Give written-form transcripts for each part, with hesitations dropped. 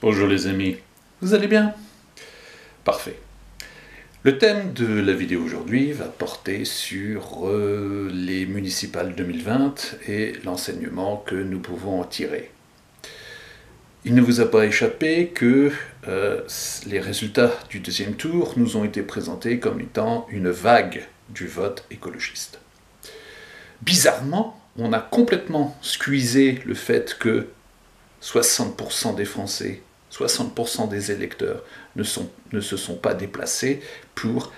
Bonjour les amis, vous allez bien? Parfait. Le thème de la vidéo aujourd'hui va porter sur les municipales 2020 et l'enseignement que nous pouvons en tirer. Il ne vous a pas échappé que les résultats du deuxième tour nous ont été présentés comme étant une vague du vote écologiste. Bizarrement, on a complètement squeezé le fait que 60% des Français, 60% des électeurs ne se sont pas déplacés pour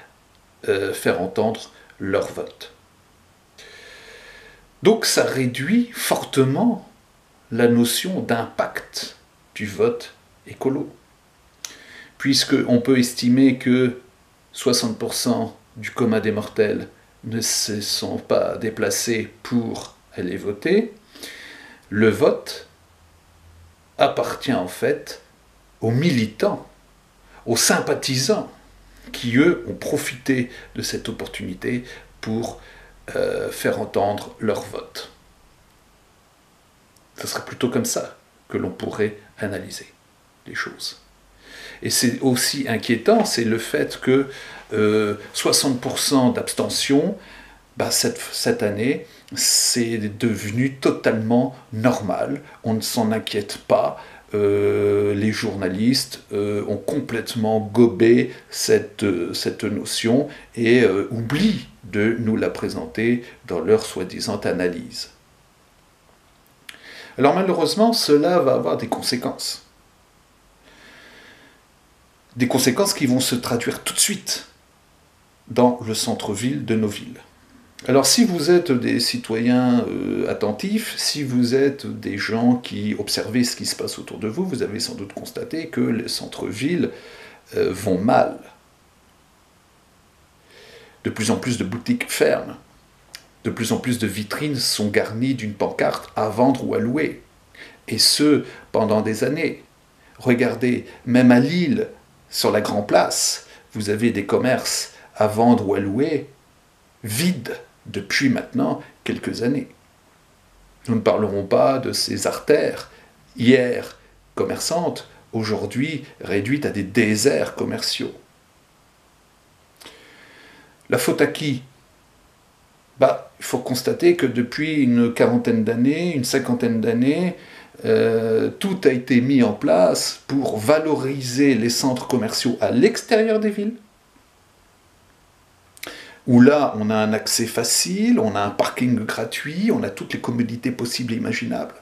faire entendre leur vote. Donc ça réduit fortement la notion d'impact du vote écolo, puisqu'on peut estimer que 60% du commun des mortels ne se sont pas déplacés pour aller voter. Le vote appartient en fait aux militants, aux sympathisants qui, eux, ont profité de cette opportunité pour faire entendre leur vote. Ce serait plutôt comme ça que l'on pourrait analyser les choses. Et c'est aussi inquiétant, c'est le fait que 60% d'abstention, cette année, c'est devenu totalement normal. On ne s'en inquiète pas. Les journalistes ont complètement gobé cette notion et oublient de nous la présenter dans leur soi-disant analyse. Alors malheureusement, cela va avoir des conséquences. Des conséquences qui vont se traduire tout de suite dans le centre-ville de nos villes. Alors si vous êtes des citoyens attentifs, si vous êtes des gens qui observez ce qui se passe autour de vous, vous avez sans doute constaté que les centres-villes vont mal. De plus en plus de boutiques ferment. De plus en plus de vitrines sont garnies d'une pancarte à vendre ou à louer. Et ce, pendant des années. Regardez, même à Lille, sur la Grand Place, vous avez des commerces à vendre ou à louer vides depuis maintenant quelques années. Nous ne parlerons pas de ces artères, hier commerçantes, aujourd'hui réduites à des déserts commerciaux. La faute à qui ? Il faut constater que depuis une quarantaine d'années, une cinquantaine d'années, tout a été mis en place pour valoriser les centres commerciaux à l'extérieur des villes, où là, on a un accès facile, on a un parking gratuit, on a toutes les commodités possibles et imaginables.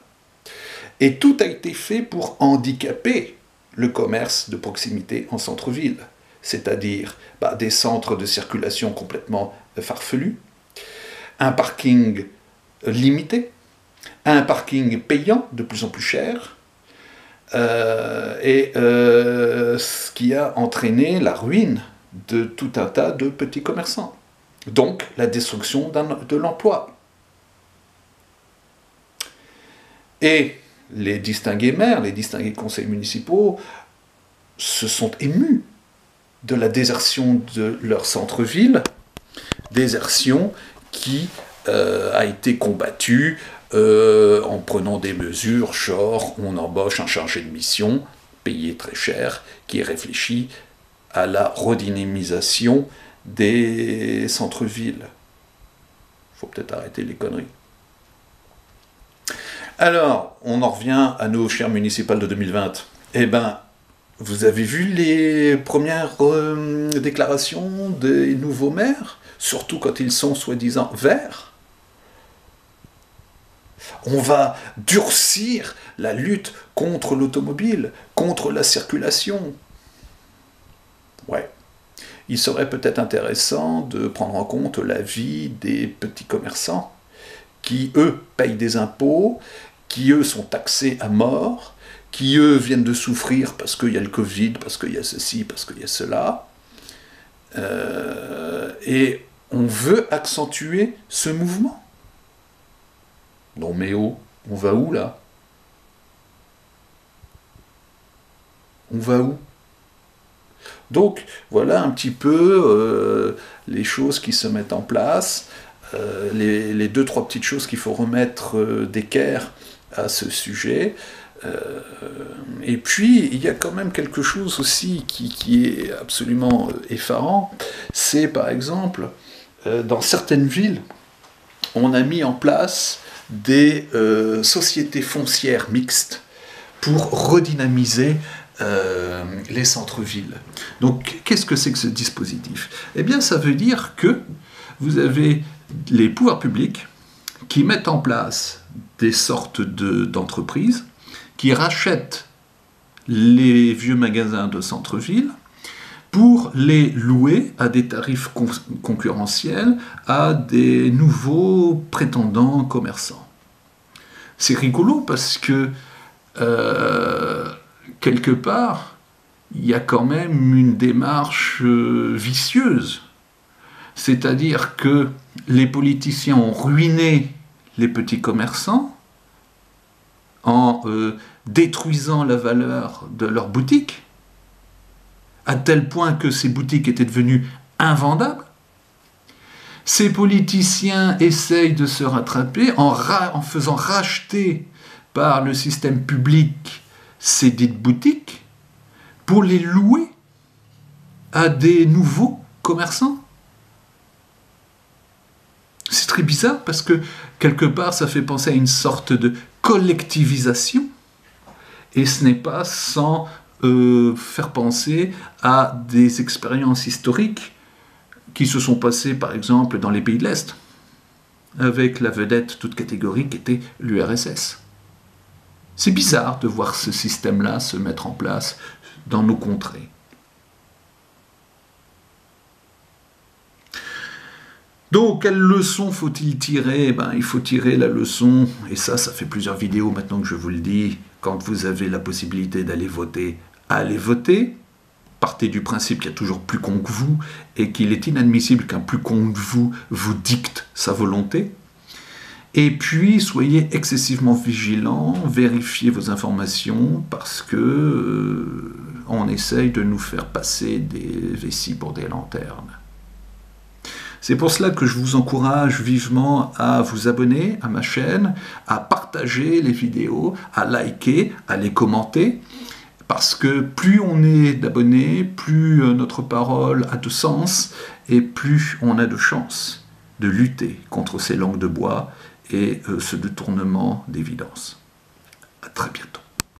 Et tout a été fait pour handicaper le commerce de proximité en centre-ville, c'est-à-dire des centres de circulation complètement farfelus, un parking limité, un parking payant de plus en plus cher, ce qui a entraîné la ruine de tout un tas de petits commerçants. Donc la destruction de l'emploi. Et les distingués maires, les distingués conseils municipaux se sont émus de la désertion de leur centre-ville, désertion qui a été combattue en prenant des mesures, genre on embauche un chargé de mission, payé très cher, qui réfléchit à la redynamisation des centres-villes. Il faut peut-être arrêter les conneries. Alors, on en revient à nos chères municipales de 2020. Vous avez vu les premières déclarations des nouveaux maires, surtout quand ils sont soi-disant verts. On va durcir la lutte contre l'automobile, contre la circulation. Ouais. Il serait peut-être intéressant de prendre en compte l'avis des petits commerçants qui, eux, payent des impôts, qui, eux, sont taxés à mort, qui, eux, viennent de souffrir parce qu'il y a le Covid, parce qu'il y a ceci, parce qu'il y a cela. Et on veut accentuer ce mouvement. Non mais oh, on va où là ? On va où ? Donc, voilà un petit peu les choses qui se mettent en place, les 2-3 petites choses qu'il faut remettre d'équerre à ce sujet. Et puis, il y a quand même quelque chose aussi qui est absolument effarant, c'est par exemple, dans certaines villes, on a mis en place des sociétés foncières mixtes pour redynamiser les centres-villes. Donc, qu'est-ce que c'est que ce dispositif? Eh bien, ça veut dire que vous avez les pouvoirs publics qui mettent en place des sortes d'entreprises qui rachètent les vieux magasins de centre-ville pour les louer à des tarifs concurrentiels à des nouveaux prétendants commerçants. C'est rigolo parce que, quelque part, il y a quand même une démarche vicieuse. C'est-à-dire que les politiciens ont ruiné les petits commerçants en détruisant la valeur de leurs boutiques, à tel point que ces boutiques étaient devenues invendables. Ces politiciens essayent de se rattraper en faisant racheter par le système public ces dites boutiques pour les louer à des nouveaux commerçants. C'est très bizarre parce que, quelque part, ça fait penser à une sorte de collectivisation, et ce n'est pas sans faire penser à des expériences historiques qui se sont passées, par exemple, dans les pays de l'Est, avec la vedette toute catégorie qui était l'URSS. C'est bizarre de voir ce système-là se mettre en place dans nos contrées. Donc, quelle leçon faut-il tirer? Il faut tirer la leçon, et ça fait plusieurs vidéos maintenant que je vous le dis, quand vous avez la possibilité d'aller voter, allez voter. Partez du principe qu'il y a toujours plus con que vous, et qu'il est inadmissible qu'un plus con que vous dicte sa volonté. Et puis, soyez excessivement vigilants, vérifiez vos informations, parce que on essaye de nous faire passer des vessies pour des lanternes. C'est pour cela que je vous encourage vivement à vous abonner à ma chaîne, à partager les vidéos, à liker, à les commenter, parce que plus on est d'abonnés, plus notre parole a de sens, et plus on a de chances de lutter contre ces langues de bois et ce détournement d'évidence. À très bientôt.